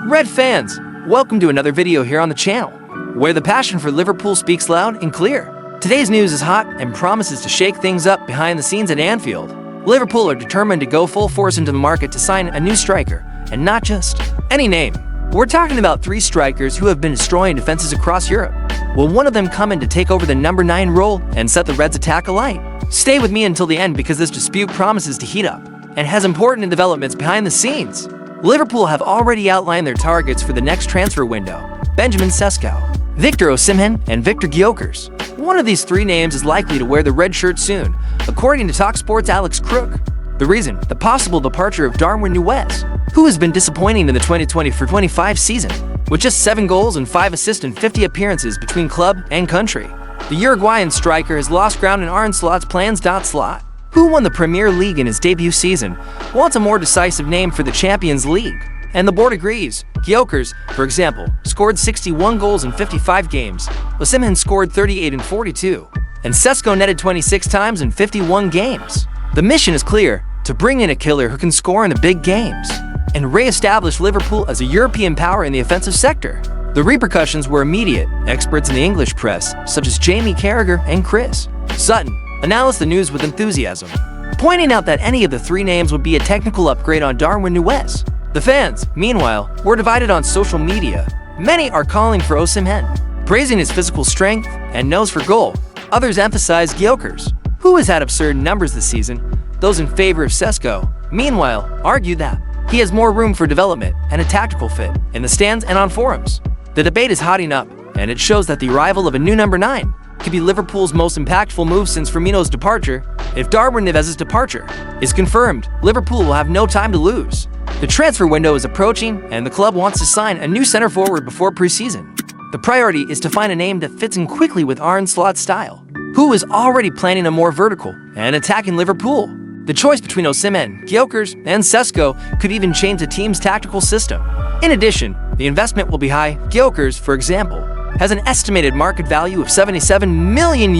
Red fans, welcome to another video here on the channel, where the passion for Liverpool speaks loud and clear. Today's news is hot and promises to shake things up behind the scenes at Anfield. Liverpool are determined to go full force into the market to sign a new striker, and not just any name. We're talking about three strikers who have been destroying defenses across Europe. Will one of them come in to take over the number 9 role and set the Reds' attack alight? Stay with me until the end because this dispute promises to heat up and has important developments behind the scenes. Liverpool have already outlined their targets for the next transfer window: Benjamin Sesko, Victor Osimhen, and Victor Gyökeres. One of these three names is likely to wear the red shirt soon, according to TalkSport's Alex Crook. The reason? The possible departure of Darwin Núñez, who has been disappointing in the 2024-25 season, with just 7 goals and 5 assists in 50 appearances between club and country. The Uruguayan striker has lost ground in Arne Slot's plans. Slot, who won the Premier League in his debut season, wants a more decisive name for the Champions League, and the board agrees. Gyökeres, for example, scored 61 goals in 55 games, Osimhen scored 38 in 42, and Sesko netted 26 times in 51 games. The mission is clear: to bring in a killer who can score in the big games, and re-establish Liverpool as a European power in the offensive sector. The repercussions were immediate. Experts in the English press, such as Jamie Carragher and Chris Sutton, announced the news with enthusiasm, pointing out that any of the three names would be a technical upgrade on Darwin Núñez. The fans, meanwhile, were divided on social media. Many are calling for Osimhen, praising his physical strength and nose for goal. Others emphasize Gyökeres, who has had absurd numbers this season. Those in favor of Sesko, meanwhile, argue that he has more room for development and a tactical fit in the stands and on forums. The debate is hotting up, and it shows that the arrival of a new number 9 could be Liverpool's most impactful move since Firmino's departure. If Darwin Núñez's departure is confirmed, Liverpool will have no time to lose. The transfer window is approaching, and the club wants to sign a new center forward before preseason. The priority is to find a name that fits in quickly with Arne Slot's style, who is already planning a more vertical and attacking Liverpool. The choice between Osimhen, Gyökeres, and Sesko could even change the team's tactical system. In addition, the investment will be high. Gyökeres, for example, has an estimated market value of €77 million.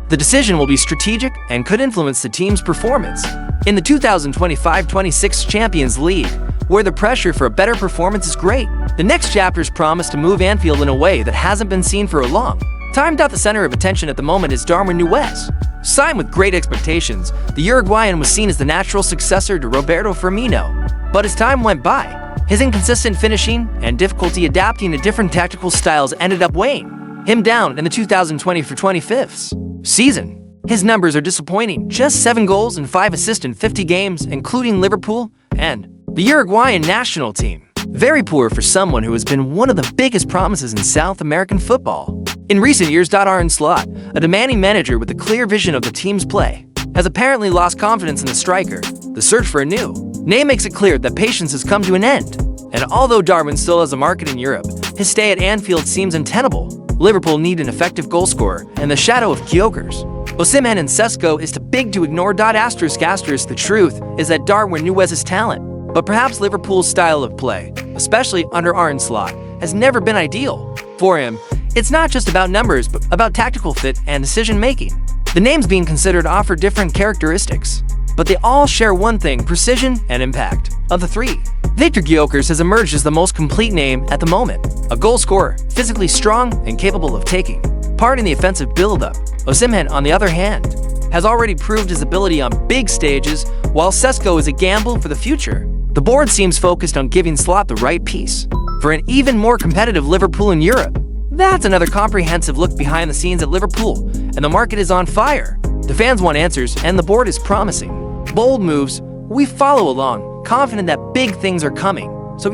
The decision will be strategic and could influence the team's performance in the 2025-26 Champions League, where the pressure for a better performance is great. The next chapters promise to move Anfield in a way that hasn't been seen for a long time. The center of attention at the moment is Darwin Núñez. Signed with great expectations, the Uruguayan was seen as the natural successor to Roberto Firmino. But as time went by, his inconsistent finishing and difficulty adapting to different tactical styles ended up weighing him down in the 2024-25 season. His numbers are disappointing: just 7 goals and 5 assists in 50 games, including Liverpool and the Uruguayan national team. Very poor for someone who has been one of the biggest promises in South American football. In recent years, Arne Slot, a demanding manager with a clear vision of the team's play, has apparently lost confidence in the striker. The search for a new name makes it clear that patience has come to an end. And although Darwin still has a market in Europe, his stay at Anfield seems untenable. Liverpool need an effective goalscorer in the shadow of Gyökeres. Osimhen and Sesko is too big to ignore. The truth is that Darwin Núñez's talent, but perhaps Liverpool's style of play, especially under Arne Slot, has never been ideal for him. It's not just about numbers, but about tactical fit and decision-making. The names being considered offer different characteristics, but they all share one thing: precision and impact. Of the three, Victor Gyökeres has emerged as the most complete name at the moment. A goal scorer, physically strong and capable of taking part in the offensive build-up. Osimhen, on the other hand, has already proved his ability on big stages, while Sesko is a gamble for the future. The board seems focused on giving Slot the right piece for an even more competitive Liverpool in Europe. That's another comprehensive look behind the scenes at Liverpool, and the market is on fire. The fans want answers, and the board is promising bold moves. We follow along, confident that big things are coming. So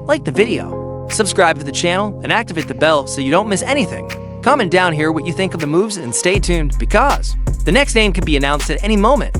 like the video, subscribe to the channel, and activate the bell so you don't miss anything. Comment down here what you think of the moves, and stay tuned because the next name could be announced at any moment.